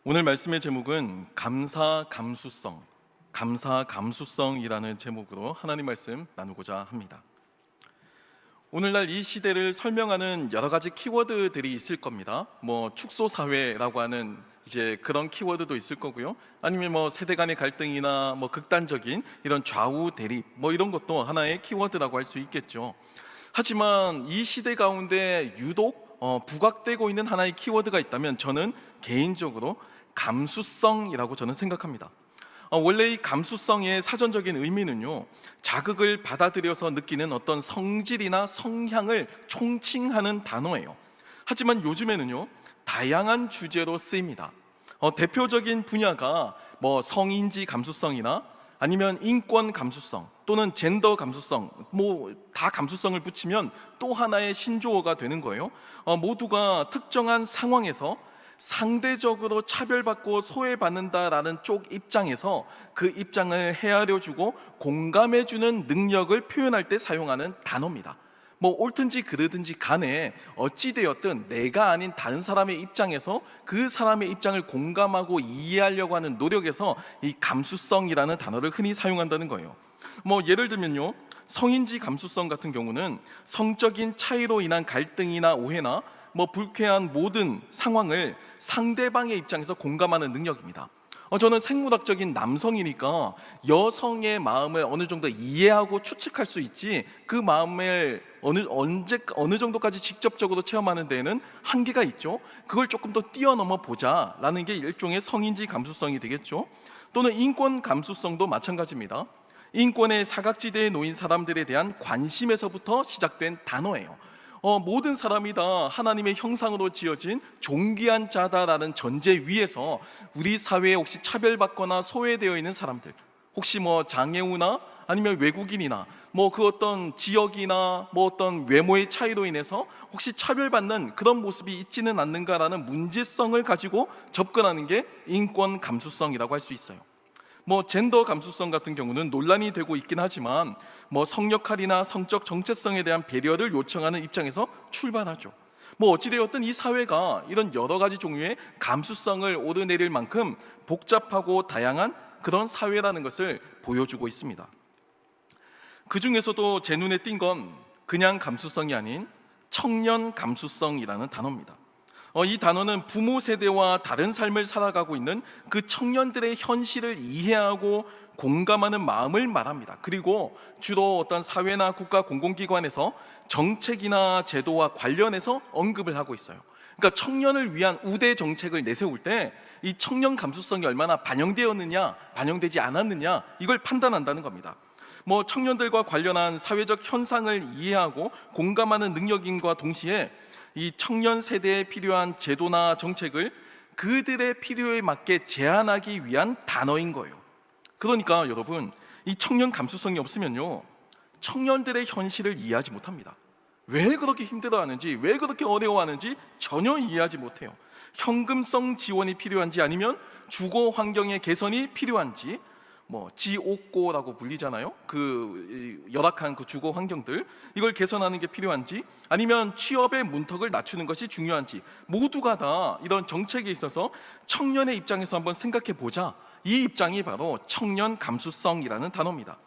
오늘 말씀의 제목은 감사 감수성이라는 제목으로 하나님 말씀 나누고자 합니다. 오늘날 이 시대를 설명하는 여러 가지 키워드들이 있을 겁니다. 축소 사회라고 하는 이제 그런 키워드도 있을 거고요. 아니면 세대 간의 갈등이나 극단적인 이런 좌우 대립 이런 것도 하나의 키워드라고 할 수 있겠죠. 하지만 이 시대 가운데 유독 부각되고 있는 하나의 키워드가 있다면 저는 개인적으로 감수성이라고 저는 생각합니다. 원래 이 감수성의 사전적인 의미는요, 자극을 받아들여서 느끼는 어떤 성질이나 성향을 총칭하는 단어예요. 하지만 요즘에는요, 다양한 주제로 쓰입니다. 대표적인 분야가 성인지 감수성이나 아니면 인권 감수성 또는 젠더 감수성, 다 감수성을 붙이면 또 하나의 신조어가 되는 거예요. 모두가 특정한 상황에서 상대적으로 차별받고 소외받는다라는 쪽 입장에서 그 입장을 헤아려주고 공감해주는 능력을 표현할 때 사용하는 단어입니다. 옳든지 그르든지 간에 어찌되었든 내가 아닌 다른 사람의 입장에서 그 사람의 입장을 공감하고 이해하려고 하는 노력에서 이 감수성이라는 단어를 흔히 사용한다는 거예요. 예를 들면요, 성인지 감수성 같은 경우는 성적인 차이로 인한 갈등이나 오해나 불쾌한 모든 상황을 상대방의 입장에서 공감하는 능력입니다. 저는 생물학적인 남성이니까 여성의 마음을 어느 정도 이해하고 추측할 수 있지, 그 마음을 어느 정도까지 직접적으로 체험하는 데에는 한계가 있죠. 그걸 조금 더 뛰어넘어 보자라는 게 일종의 성인지 감수성이 되겠죠. 또는 인권 감수성도 마찬가지입니다. 인권의 사각지대에 놓인 사람들에 대한 관심에서부터 시작된 단어예요. 모든 사람이 다 하나님의 형상으로 지어진 존귀한 자다라는 전제 위에서 우리 사회에 혹시 차별받거나 소외되어 있는 사람들, 혹시 장애우나 아니면 외국인이나 그 어떤 지역이나 어떤 외모의 차이로 인해서 혹시 차별받는 그런 모습이 있지는 않는가라는 문제성을 가지고 접근하는 게 인권 감수성이라고 할 수 있어요. 젠더 감수성 같은 경우는 논란이 되고 있긴 하지만 성역할이나 성적 정체성에 대한 배려를 요청하는 입장에서 출발하죠. 어찌되었든 이 사회가 이런 여러 가지 종류의 감수성을 오르내릴 만큼 복잡하고 다양한 그런 사회라는 것을 보여주고 있습니다. 그 중에서도 제 눈에 띈 건 그냥 감수성이 아닌 청년 감수성이라는 단어입니다. 이 단어는 부모 세대와 다른 삶을 살아가고 있는 그 청년들의 현실을 이해하고 공감하는 마음을 말합니다. 그리고 주로 어떤 사회나 국가 공공기관에서 정책이나 제도와 관련해서 언급을 하고 있어요. 그러니까 청년을 위한 우대 정책을 내세울 때 이 청년 감수성이 얼마나 반영되었느냐, 반영되지 않았느냐, 이걸 판단한다는 겁니다. 청년들과 관련한 사회적 현상을 이해하고 공감하는 능력인과 동시에 이 청년 세대에 필요한 제도나 정책을 그들의 필요에 맞게 제안하기 위한 단어인 거예요. 그러니까 여러분, 이 청년 감수성이 없으면요, 청년들의 현실을 이해하지 못합니다. 왜 그렇게 힘들어하는지, 왜 그렇게 어려워하는지 전혀 이해하지 못해요. 현금성 지원이 필요한지 아니면 주거 환경의 개선이 필요한지, 지옥고라고 불리잖아요. 그 열악한 그 주거 환경들, 이걸 개선하는 게 필요한지 아니면 취업의 문턱을 낮추는 것이 중요한지, 모두가 다 이런 정책에 있어서 청년의 입장에서 한번 생각해 보자, 이 입장이 바로 청년 감수성이라는 단어입니다.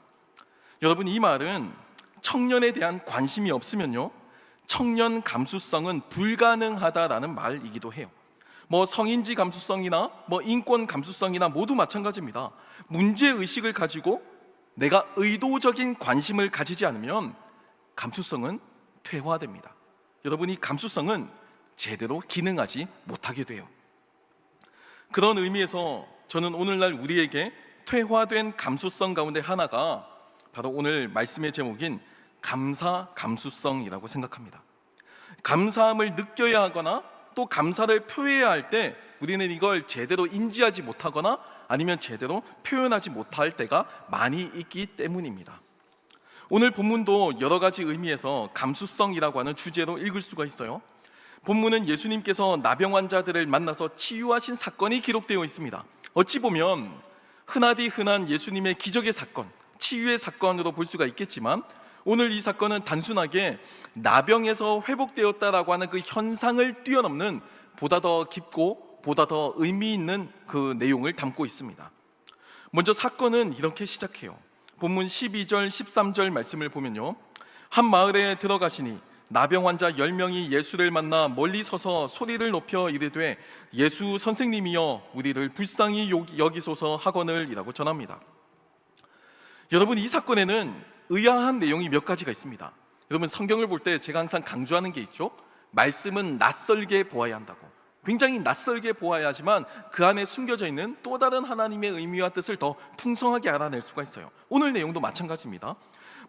여러분, 이 말은 청년에 대한 관심이 없으면요, 청년 감수성은 불가능하다라는 말이기도 해요. 성인지 감수성이나 인권 감수성이나 모두 마찬가지입니다. 문제의식을 가지고 내가 의도적인 관심을 가지지 않으면 감수성은 퇴화됩니다. 여러분, 이 감수성은 제대로 기능하지 못하게 돼요. 그런 의미에서 저는 오늘날 우리에게 퇴화된 감수성 가운데 하나가 바로 오늘 말씀의 제목인 감수성이라고 생각합니다. 감사함을 느껴야 하거나 또 감사를 표해야 할 때 우리는 이걸 제대로 인지하지 못하거나 아니면 제대로 표현하지 못할 때가 많이 있기 때문입니다. 오늘 본문도 여러 가지 의미에서 감수성이라고 하는 주제로 읽을 수가 있어요. 본문은 예수님께서 나병 환자들을 만나서 치유하신 사건이 기록되어 있습니다. 어찌 보면 흔하디 흔한 예수님의 기적의 사건, 치유의 사건으로 볼 수가 있겠지만 오늘 이 사건은 단순하게 나병에서 회복되었다라고 하는 그 현상을 뛰어넘는 보다 더 깊고 보다 더 의미 있는 그 내용을 담고 있습니다. 먼저 사건은 이렇게 시작해요. 본문 12절 13절 말씀을 보면요, 한 마을에 들어가시니 나병 환자 10명이 예수를 만나 멀리 서서 소리를 높여 이르되 예수 선생님이여 우리를 불쌍히 여기소서 하거늘 이라고 전합니다. 여러분, 이 사건에는 의아한 내용이 몇 가지가 있습니다. 여러분, 성경을 볼 때 제가 항상 강조하는 게 있죠. 말씀은 낯설게 보아야 한다고. 굉장히 낯설게 보아야 하지만 그 안에 숨겨져 있는 또 다른 하나님의 의미와 뜻을 더 풍성하게 알아낼 수가 있어요. 오늘 내용도 마찬가지입니다.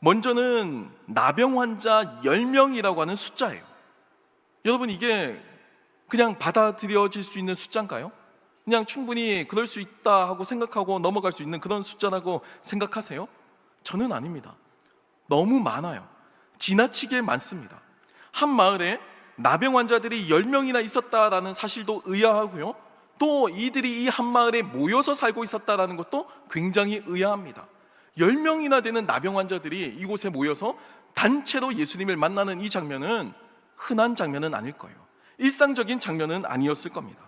먼저는 나병 환자 10명이라고 하는 숫자예요. 여러분, 이게 그냥 받아들여질 수 있는 숫자인가요? 그냥 충분히 그럴 수 있다 하고 생각하고 넘어갈 수 있는 그런 숫자라고 생각하세요? 저는 아닙니다. 너무 많아요. 지나치게 많습니다. 한 마을에 나병 환자들이 10명이나 있었다라는 사실도 의아하고요, 또 이들이 이 한 마을에 모여서 살고 있었다라는 것도 굉장히 의아합니다. 10명이나 되는 나병 환자들이 이곳에 모여서 단체로 예수님을 만나는 이 장면은 흔한 장면은 아닐 거예요. 일상적인 장면은 아니었을 겁니다.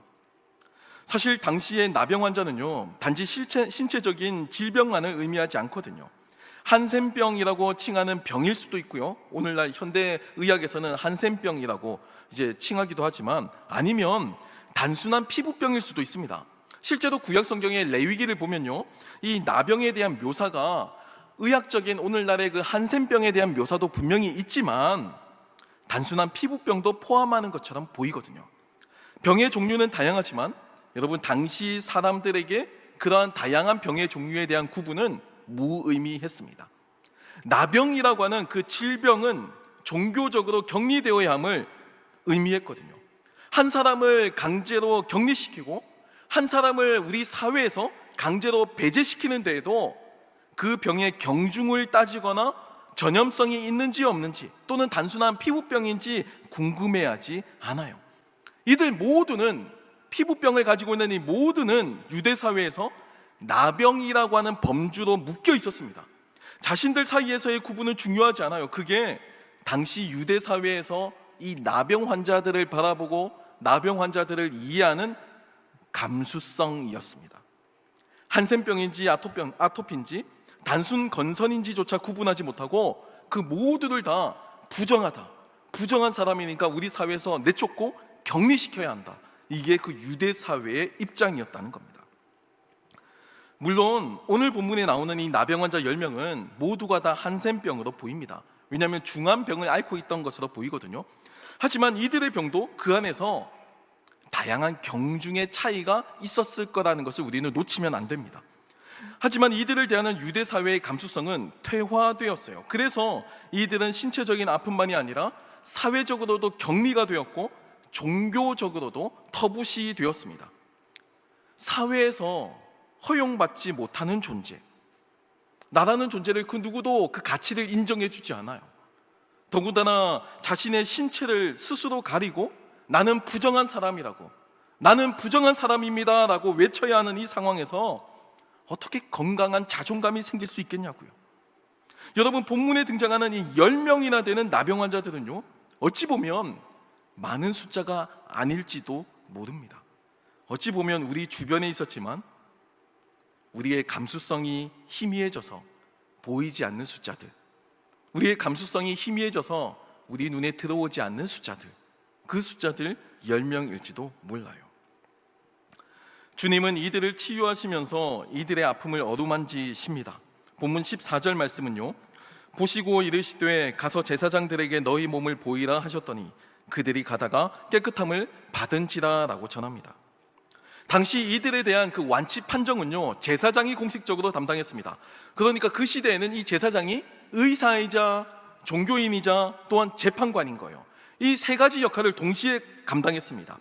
사실 당시의 나병 환자는요, 단지 신체적인 질병만을 의미하지 않거든요. 한센병이라고 칭하는 병일 수도 있고요, 오늘날 현대 의학에서는 한센병이라고 이제 칭하기도 하지만, 아니면 단순한 피부병일 수도 있습니다. 실제로 구약 성경의 레위기를 보면요, 이 나병에 대한 묘사가 의학적인 오늘날의 그 한센병에 대한 묘사도 분명히 있지만 단순한 피부병도 포함하는 것처럼 보이거든요. 병의 종류는 다양하지만 여러분, 당시 사람들에게 그러한 다양한 병의 종류에 대한 구분은 무의미했습니다. 나병이라고 하는 그 질병은 종교적으로 격리되어야 함을 의미했거든요. 한 사람을 강제로 격리시키고 한 사람을 우리 사회에서 강제로 배제시키는 데에도 그 병의 경중을 따지거나 전염성이 있는지 없는지, 또는 단순한 피부병인지 궁금해하지 않아요. 이들 모두는, 피부병을 가지고 있는 이 모두는 유대 사회에서 나병이라고 하는 범주로 묶여 있었습니다. 자신들 사이에서의 구분은 중요하지 않아요. 그게 당시 유대 사회에서 이 나병 환자들을 바라보고 나병 환자들을 이해하는 감수성이었습니다. 한센병인지 아토피인지 단순 건선인지조차 구분하지 못하고 그 모두를 다 부정한 사람이니까 우리 사회에서 내쫓고 격리시켜야 한다. 이게 그 유대 사회의 입장이었다는 겁니다. 물론 오늘 본문에 나오는 이 나병 환자 10명은 모두가 다 한센병으로 보입니다. 왜냐하면 중한 병을 앓고 있던 것으로 보이거든요. 하지만 이들의 병도 그 안에서 다양한 경중의 차이가 있었을 거라는 것을 우리는 놓치면 안 됩니다. 하지만 이들을 대하는 유대 사회의 감수성은 퇴화되었어요. 그래서 이들은 신체적인 아픔만이 아니라 사회적으로도 격리가 되었고 종교적으로도 터부시 되었습니다. 사회에서 허용받지 못하는 존재, 나라는 존재를 그 누구도 그 가치를 인정해 주지 않아요. 더군다나 자신의 신체를 스스로 가리고 나는 부정한 사람이라고, 나는 부정한 사람입니다 라고 외쳐야 하는 이 상황에서 어떻게 건강한 자존감이 생길 수 있겠냐고요. 여러분, 본문에 등장하는 이 10명이나 되는 나병 환자들은요, 어찌 보면 많은 숫자가 아닐지도 모릅니다. 어찌 보면 우리 주변에 있었지만 우리의 감수성이 희미해져서 보이지 않는 숫자들, 우리의 감수성이 희미해져서 우리 눈에 들어오지 않는 숫자들, 그 숫자들 10명일지도 몰라요. 주님은 이들을 치유하시면서 이들의 아픔을 어루만지십니다. 본문 14절 말씀은요, 보시고 이르시되 가서 제사장들에게 너희 몸을 보이라 하셨더니 그들이 가다가 깨끗함을 받은지라 라고 전합니다. 당시 이들에 대한 그 완치 판정은요, 제사장이 공식적으로 담당했습니다. 그러니까 그 시대에는 이 제사장이 의사이자 종교인이자 또한 재판관인 거예요. 이 세 가지 역할을 동시에 감당했습니다.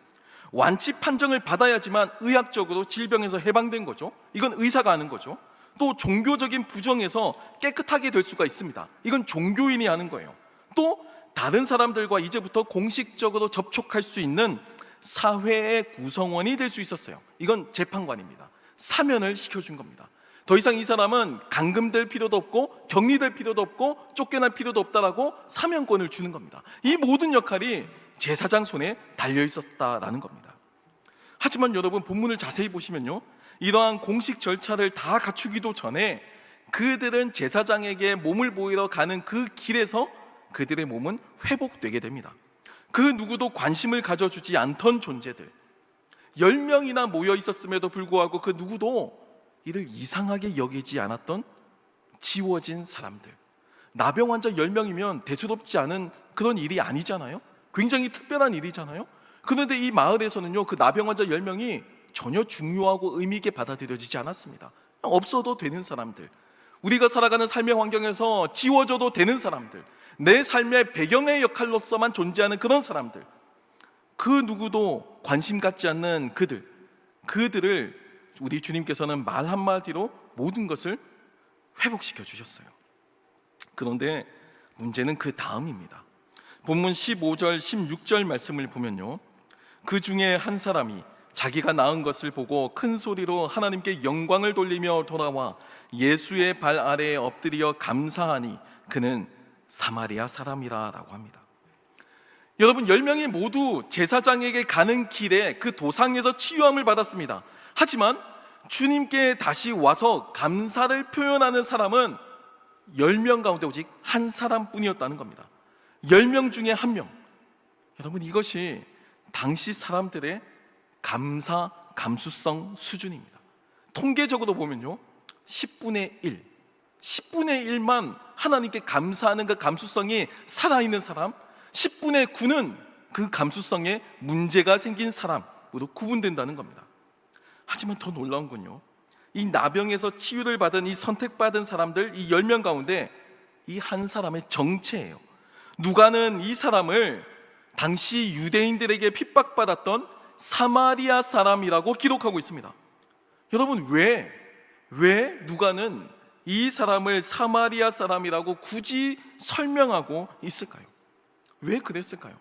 완치 판정을 받아야지만 의학적으로 질병에서 해방된 거죠. 이건 의사가 하는 거죠. 또 종교적인 부정에서 깨끗하게 될 수가 있습니다. 이건 종교인이 하는 거예요. 또 다른 사람들과 이제부터 공식적으로 접촉할 수 있는 사회의 구성원이 될 수 있었어요. 이건 재판관입니다. 사면을 시켜준 겁니다. 더 이상 이 사람은 감금될 필요도 없고 격리될 필요도 없고 쫓겨날 필요도 없다라고 사면권을 주는 겁니다. 이 모든 역할이 제사장 손에 달려 있었다라는 겁니다. 하지만 여러분, 본문을 자세히 보시면요, 이러한 공식 절차를 다 갖추기도 전에 그들은 제사장에게 몸을 보이러 가는 그 길에서 그들의 몸은 회복되게 됩니다. 그 누구도 관심을 가져주지 않던 존재들, 10명이나 모여 있었음에도 불구하고 그 누구도 이를 이상하게 여기지 않았던 지워진 사람들. 나병 환자 10명이면 대수롭지 않은 그런 일이 아니잖아요. 굉장히 특별한 일이잖아요. 그런데 이 마을에서는요, 그 나병 환자 10명이 전혀 중요하고 의미 있게 받아들여지지 않았습니다. 없어도 되는 사람들, 우리가 살아가는 삶의 환경에서 지워져도 되는 사람들, 내 삶의 배경의 역할로서만 존재하는 그런 사람들, 그 누구도 관심 갖지 않는 그들을 우리 주님께서는 말 한마디로 모든 것을 회복시켜 주셨어요. 그런데 문제는 그 다음입니다. 본문 15절, 16절 말씀을 보면요, 그 중에 한 사람이 자기가 낳은 것을 보고 큰 소리로 하나님께 영광을 돌리며 돌아와 예수의 발 아래에 엎드려 감사하니 그는 사마리아 사람이라 라고 합니다. 여러분, 10명이 모두 제사장에게 가는 길에 그 도상에서 치유함을 받았습니다. 하지만 주님께 다시 와서 감사를 표현하는 사람은 10명 가운데 오직 한 사람뿐이었다는 겁니다. 10명 중에 한 명. 여러분, 이것이 당시 사람들의 감수성 수준입니다. 통계적으로 보면요, 10분의 1만 하나님께 감사하는 그 감수성이 살아있는 사람, 10분의 9는 그 감수성에 문제가 생긴 사람으로 구분된다는 겁니다. 하지만 더 놀라운 건요, 이 나병에서 치유를 받은 이 선택받은 사람들, 이 10명 가운데 이 한 사람의 정체예요. 누가는 이 사람을 당시 유대인들에게 핍박받았던 사마리아 사람이라고 기록하고 있습니다. 여러분, 왜 누가는 이 사람을 사마리아 사람이라고 굳이 설명하고 있을까요? 왜 그랬을까요?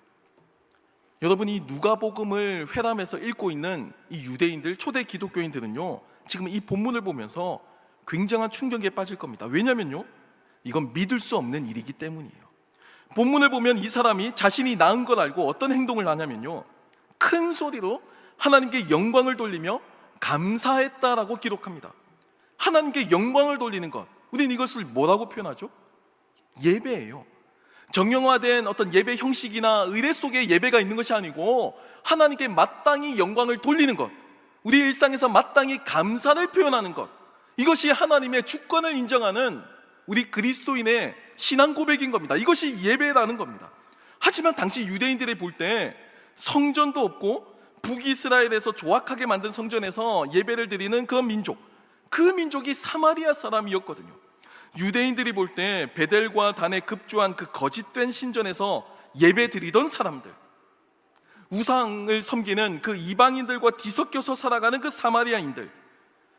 여러분, 이 누가복음을 회람해서 읽고 있는 이 유대인들, 초대 기독교인들은요, 지금 이 본문을 보면서 굉장한 충격에 빠질 겁니다. 왜냐면요, 이건 믿을 수 없는 일이기 때문이에요. 본문을 보면 이 사람이 자신이 낳은 걸 알고 어떤 행동을 하냐면요, 큰 소리로 하나님께 영광을 돌리며 감사했다라고 기록합니다. 하나님께 영광을 돌리는 것, 우리는 이것을 뭐라고 표현하죠? 예배예요. 정형화된 어떤 예배 형식이나 의례 속에 예배가 있는 것이 아니고 하나님께 마땅히 영광을 돌리는 것, 우리 일상에서 마땅히 감사를 표현하는 것, 이것이 하나님의 주권을 인정하는 우리 그리스도인의 신앙 고백인 겁니다. 이것이 예배라는 겁니다. 하지만 당시 유대인들이 볼 때 성전도 없고 북이스라엘에서 조악하게 만든 성전에서 예배를 드리는 그런 민족, 그 민족이 사마리아 사람이었거든요. 유대인들이 볼 때 베델과 단에 급조한 그 거짓된 신전에서 예배 드리던 사람들, 우상을 섬기는 그 이방인들과 뒤섞여서 살아가는 그 사마리아인들,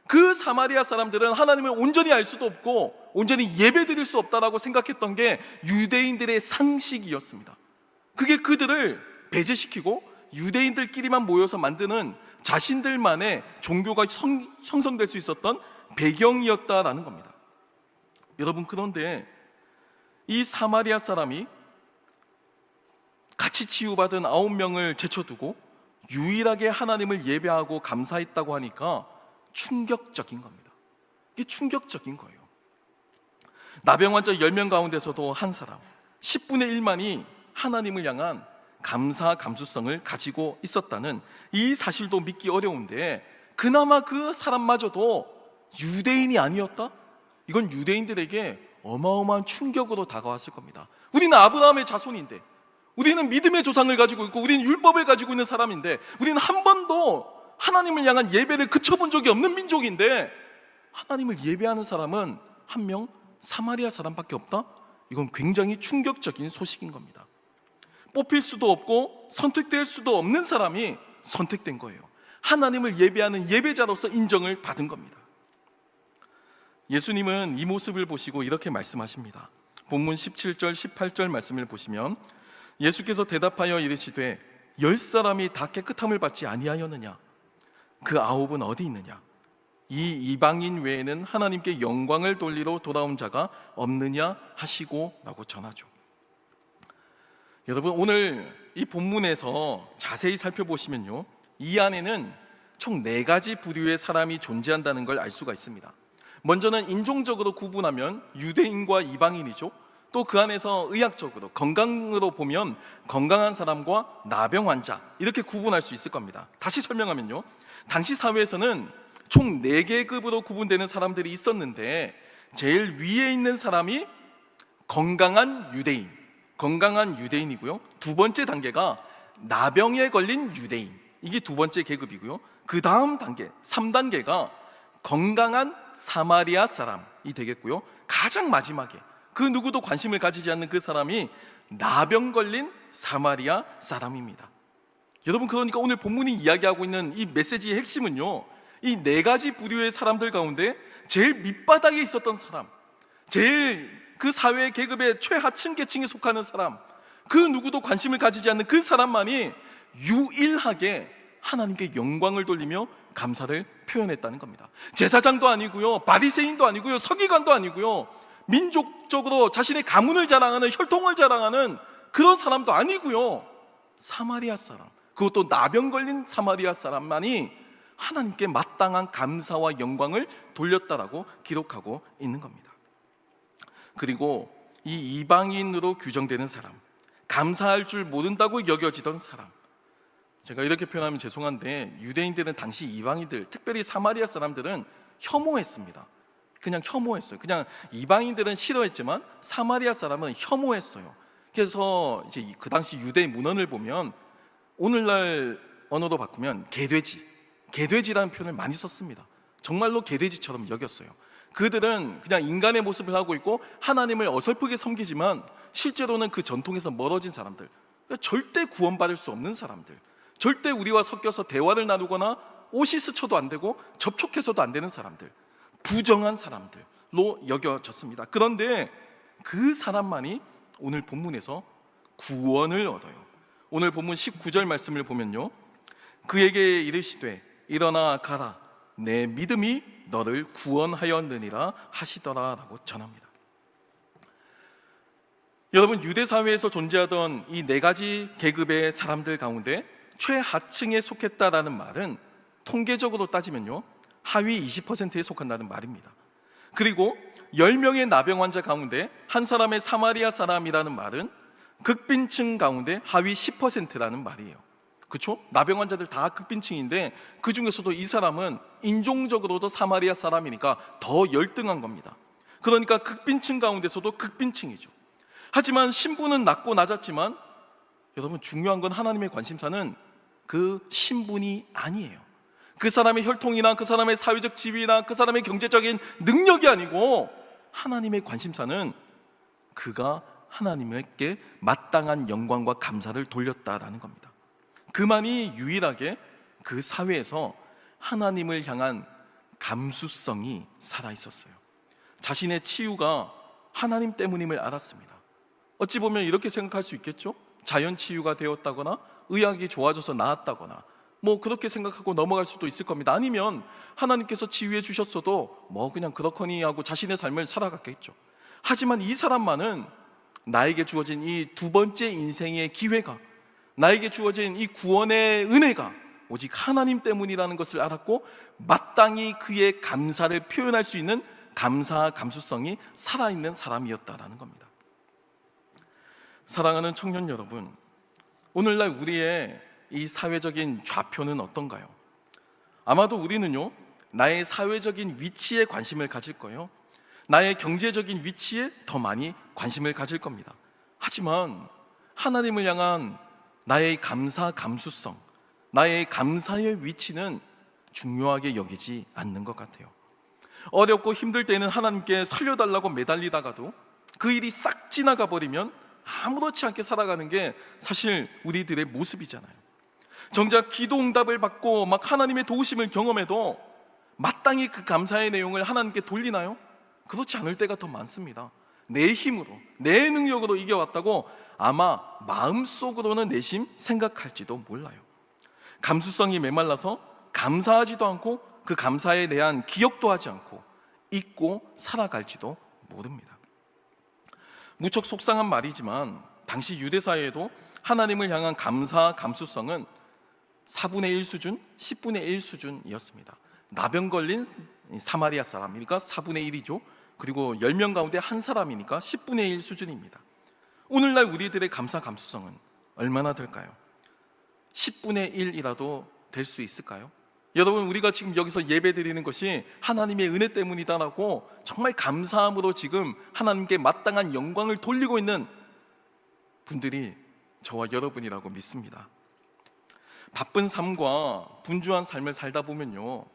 그 사마리아 사람들은 하나님을 온전히 알 수도 없고 온전히 예배 드릴 수 없다라고 생각했던 게 유대인들의 상식이었습니다. 그게 그들을 배제시키고 유대인들끼리만 모여서 만드는 자신들만의 종교가 형성될 수 있었던 배경이었다라는 겁니다. 여러분, 그런데 이 사마리아 사람이 같이 치유받은 9명을 제쳐두고 유일하게 하나님을 예배하고 감사했다고 하니까 충격적인 겁니다. 이게 충격적인 거예요. 나병 환자 10명 가운데서도 한 사람, 10분의 1만이 하나님을 향한 감수성을 가지고 있었다는 이 사실도 믿기 어려운데, 그나마 그 사람마저도 유대인이 아니었다? 이건 유대인들에게 어마어마한 충격으로 다가왔을 겁니다. 우리는 아브라함의 자손인데, 우리는 믿음의 조상을 가지고 있고, 우리는 율법을 가지고 있는 사람인데, 우리는 한 번도 하나님을 향한 예배를 그쳐본 적이 없는 민족인데, 하나님을 예배하는 사람은 한 명, 사마리아 사람밖에 없다? 이건 굉장히 충격적인 소식인 겁니다. 뽑힐 수도 없고 선택될 수도 없는 사람이 선택된 거예요. 하나님을 예배하는 예배자로서 인정을 받은 겁니다. 예수님은 이 모습을 보시고 이렇게 말씀하십니다. 본문 17절, 18절 말씀을 보시면 예수께서 대답하여 이르시되 10사람이 다 깨끗함을 받지 아니하였느냐? 그 9은 어디 있느냐? 이 이방인 외에는 하나님께 영광을 돌리러 돌아온 자가 없느냐 하시고 라고 전하죠. 여러분, 오늘 이 본문에서 자세히 살펴보시면요, 이 안에는 총 4가지 부류의 사람이 존재한다는 걸 알 수가 있습니다. 먼저는 인종적으로 구분하면 유대인과 이방인이죠. 또 그 안에서 의학적으로 건강으로 보면 건강한 사람과 나병 환자, 이렇게 구분할 수 있을 겁니다. 다시 설명하면요, 당시 사회에서는 총 4계급으로 구분되는 사람들이 있었는데, 제일 위에 있는 사람이 건강한 유대인이고요. 두 번째 단계가 나병에 걸린 유대인, 이게 두 번째 계급이고요. 그 다음 단계 3단계가 건강한 사마리아 사람이 되겠고요. 가장 마지막에 그 누구도 관심을 가지지 않는 그 사람이 나병 걸린 사마리아 사람입니다. 여러분, 그러니까 오늘 본문이 이야기하고 있는 이 메시지의 핵심은요, 이 4가지 부류의 사람들 가운데 제일 밑바닥에 있었던 사람, 제일 그 사회 계급의 최하층 계층에 속하는 사람, 그 누구도 관심을 가지지 않는 그 사람만이 유일하게 하나님께 영광을 돌리며 감사를 표현했다는 겁니다. 제사장도 아니고요, 바리새인도 아니고요, 서기관도 아니고요, 민족적으로 자신의 가문을 자랑하는, 혈통을 자랑하는 그런 사람도 아니고요, 사마리아 사람, 그것도 나병 걸린 사마리아 사람만이 하나님께 마땅한 감사와 영광을 돌렸다라고 기록하고 있는 겁니다. 그리고 이 이방인으로 규정되는 사람, 감사할 줄 모른다고 여겨지던 사람, 제가 이렇게 표현하면 죄송한데 유대인들은 당시 이방인들, 특별히 사마리아 사람들은 혐오했습니다. 그냥 혐오했어요. 그냥 이방인들은 싫어했지만 사마리아 사람은 혐오했어요. 그래서 이제 그 당시 유대 문헌을 보면 오늘날 언어로 바꾸면 개돼지라는 표현을 많이 썼습니다. 정말로 개돼지처럼 여겼어요. 그들은 그냥 인간의 모습을 하고 있고 하나님을 어설프게 섬기지만 실제로는 그 전통에서 멀어진 사람들, 절대 구원받을 수 없는 사람들, 절대 우리와 섞여서 대화를 나누거나 옷이 스쳐도 안 되고 접촉해서도 안 되는 사람들, 부정한 사람들로 여겨졌습니다. 그런데 그 사람만이 오늘 본문에서 구원을 얻어요. 오늘 본문 19절 말씀을 보면요, 그에게 이르시되 일어나 가라, 내 믿음이 너를 구원하였느니라 하시더라 라고 전합니다. 여러분, 유대 사회에서 존재하던 이 4가지 계급의 사람들 가운데 최하층에 속했다라는 말은 통계적으로 따지면요, 하위 20%에 속한다는 말입니다. 그리고 10명의 나병 환자 가운데 한 사람의 사마리아 사람이라는 말은 극빈층 가운데 하위 10%라는 말이에요. 그렇죠? 나병 환자들 다 극빈층인데 그 중에서도 이 사람은 인종적으로도 사마리아 사람이니까 더 열등한 겁니다. 그러니까 극빈층 가운데서도 극빈층이죠. 하지만 신분은 낮고 낮았지만 여러분, 중요한 건 하나님의 관심사는 그 신분이 아니에요. 그 사람의 혈통이나 그 사람의 사회적 지위나 그 사람의 경제적인 능력이 아니고 하나님의 관심사는 그가 하나님께 마땅한 영광과 감사를 돌렸다라는 겁니다. 그만이 유일하게 그 사회에서 하나님을 향한 감수성이 살아있었어요. 자신의 치유가 하나님 때문임을 알았습니다. 어찌 보면 이렇게 생각할 수 있겠죠? 자연 치유가 되었다거나 의학이 좋아져서 나았다거나 뭐 그렇게 생각하고 넘어갈 수도 있을 겁니다. 아니면 하나님께서 치유해 주셨어도 뭐 그냥 그렇거니 하고 자신의 삶을 살아갔겠죠. 하지만 이 사람만은 나에게 주어진 이 두 번째 인생의 기회가, 나에게 주어진 이 구원의 은혜가 오직 하나님 때문이라는 것을 알았고 마땅히 그의 감사를 표현할 수 있는 감사, 감수성이 살아있는 사람이었다라는 겁니다. 사랑하는 청년 여러분, 오늘날 우리의 이 사회적인 좌표는 어떤가요? 아마도 우리는요, 나의 사회적인 위치에 관심을 가질 거예요. 나의 경제적인 위치에 더 많이 관심을 가질 겁니다. 하지만 하나님을 향한 나의 감사, 감수성, 나의 감사의 위치는 중요하게 여기지 않는 것 같아요. 어렵고 힘들 때는 하나님께 살려달라고 매달리다가도 그 일이 싹 지나가 버리면 아무렇지 않게 살아가는 게 사실 우리들의 모습이잖아요. 정작 기도 응답을 받고 막 하나님의 도우심을 경험해도 마땅히 그 감사의 내용을 하나님께 돌리나요? 그렇지 않을 때가 더 많습니다. 내 힘으로, 내 능력으로 이겨왔다고 아마 마음속으로는 내심 생각할지도 몰라요. 감수성이 메말라서 감사하지도 않고 그 감사에 대한 기억도 하지 않고 잊고 살아갈지도 모릅니다. 무척 속상한 말이지만 당시 유대 사회에도 하나님을 향한 감사, 감수성은 4분의 1 수준, 10분의 1 수준이었습니다. 나병 걸린 사마리아 사람이니까 4분의 1이죠. 그리고 10명 가운데 한 사람이니까 10분의 1 수준입니다. 오늘날 우리들의 감사 감수성은 얼마나 될까요? 10분의 1이라도 될 수 있을까요? 여러분, 우리가 지금 여기서 예배 드리는 것이 하나님의 은혜 때문이다라고 정말 감사함으로 지금 하나님께 마땅한 영광을 돌리고 있는 분들이 저와 여러분이라고 믿습니다. 바쁜 삶과 분주한 삶을 살다 보면요,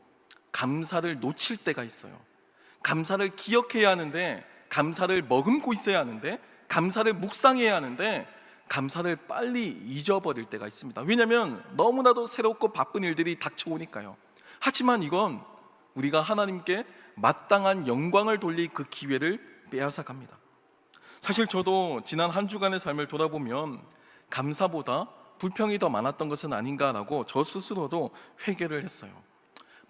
감사를 놓칠 때가 있어요. 감사를 기억해야 하는데, 감사를 머금고 있어야 하는데, 감사를 묵상해야 하는데 감사를 빨리 잊어버릴 때가 있습니다. 왜냐하면 너무나도 새롭고 바쁜 일들이 닥쳐오니까요. 하지만 이건 우리가 하나님께 마땅한 영광을 돌릴 그 기회를 빼앗아갑니다. 사실 저도 지난 한 주간의 삶을 돌아보면 감사보다 불평이 더 많았던 것은 아닌가라고 저 스스로도 회개를 했어요.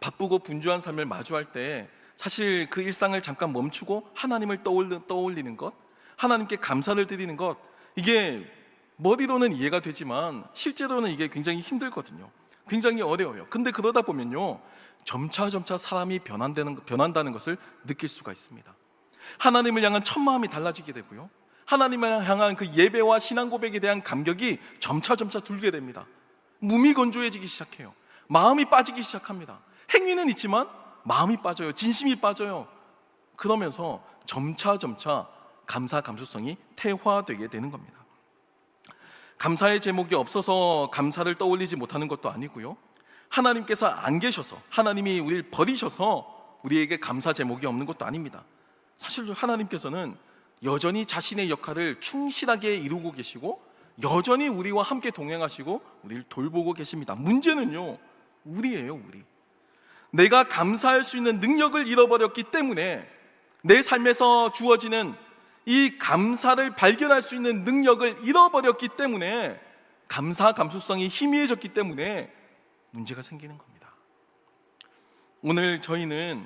바쁘고 분주한 삶을 마주할 때 사실 그 일상을 잠깐 멈추고 하나님을 떠올리는 것, 하나님께 감사를 드리는 것, 이게 머리로는 이해가 되지만 실제로는 이게 굉장히 힘들거든요. 굉장히 어려워요. 근데 그러다 보면요, 점차 사람이 변한다는 것을 느낄 수가 있습니다. 하나님을 향한 첫 마음이 달라지게 되고요, 하나님을 향한 그 예배와 신앙 고백에 대한 감격이 점차 줄게 됩니다. 몸이 건조해지기 시작해요. 마음이 빠지기 시작합니다. 행위는 있지만 마음이 빠져요. 진심이 빠져요. 그러면서 점차 감사 감수성이 퇴화되게 되는 겁니다. 감사의 제목이 없어서 감사를 떠올리지 못하는 것도 아니고요, 하나님께서 안 계셔서, 하나님이 우리를 버리셔서 우리에게 감사 제목이 없는 것도 아닙니다. 사실 하나님께서는 여전히 자신의 역할을 충실하게 이루고 계시고 여전히 우리와 함께 동행하시고 우리를 돌보고 계십니다. 문제는요, 우리예요. 우리. 내가 감사할 수 있는 능력을 잃어버렸기 때문에, 내 삶에서 주어지는 이 감사를 발견할 수 있는 능력을 잃어버렸기 때문에, 감사 감수성이 희미해졌기 때문에 문제가 생기는 겁니다. 오늘 저희는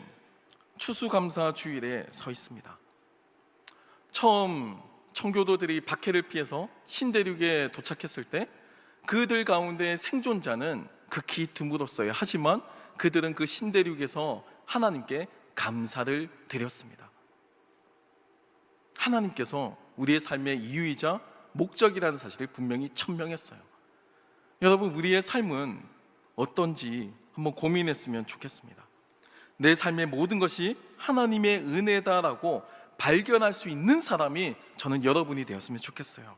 추수감사 주일에 서 있습니다. 처음 청교도들이 박해를 피해서 신대륙에 도착했을 때 그들 가운데 생존자는 극히 드물었어요. 하지만 그들은 그 신대륙에서 하나님께 감사를 드렸습니다. 하나님께서 우리의 삶의 이유이자 목적이라는 사실을 분명히 천명했어요. 여러분, 우리의 삶은 어떤지 한번 고민했으면 좋겠습니다. 내 삶의 모든 것이 하나님의 은혜다라고 발견할 수 있는 사람이 저는 여러분이 되었으면 좋겠어요.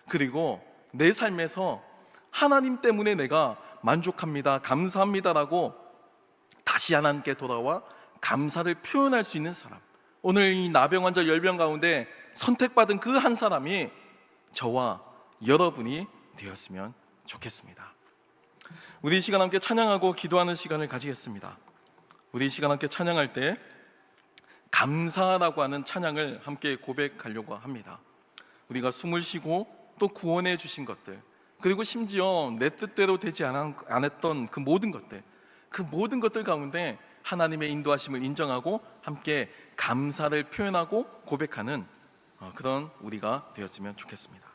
그리고 내 삶에서 하나님 때문에 내가 만족합니다, 감사합니다라고 다시 하나님께 돌아와 감사를 표현할 수 있는 사람, 오늘 이 나병 환자 10명 가운데 선택받은 그 한 사람이 저와 여러분이 되었으면 좋겠습니다. 우리 이 시간 함께 찬양하고 기도하는 시간을 가지겠습니다. 우리 이 시간 함께 찬양할 때 감사라고 하는 찬양을 함께 고백하려고 합니다. 우리가 숨을 쉬고 또 구원해 주신 것들, 그리고 심지어 내 뜻대로 되지 않았던 그 모든 것들 가운데 하나님의 인도하심을 인정하고 함께 감사를 표현하고 고백하는 그런 우리가 되었으면 좋겠습니다.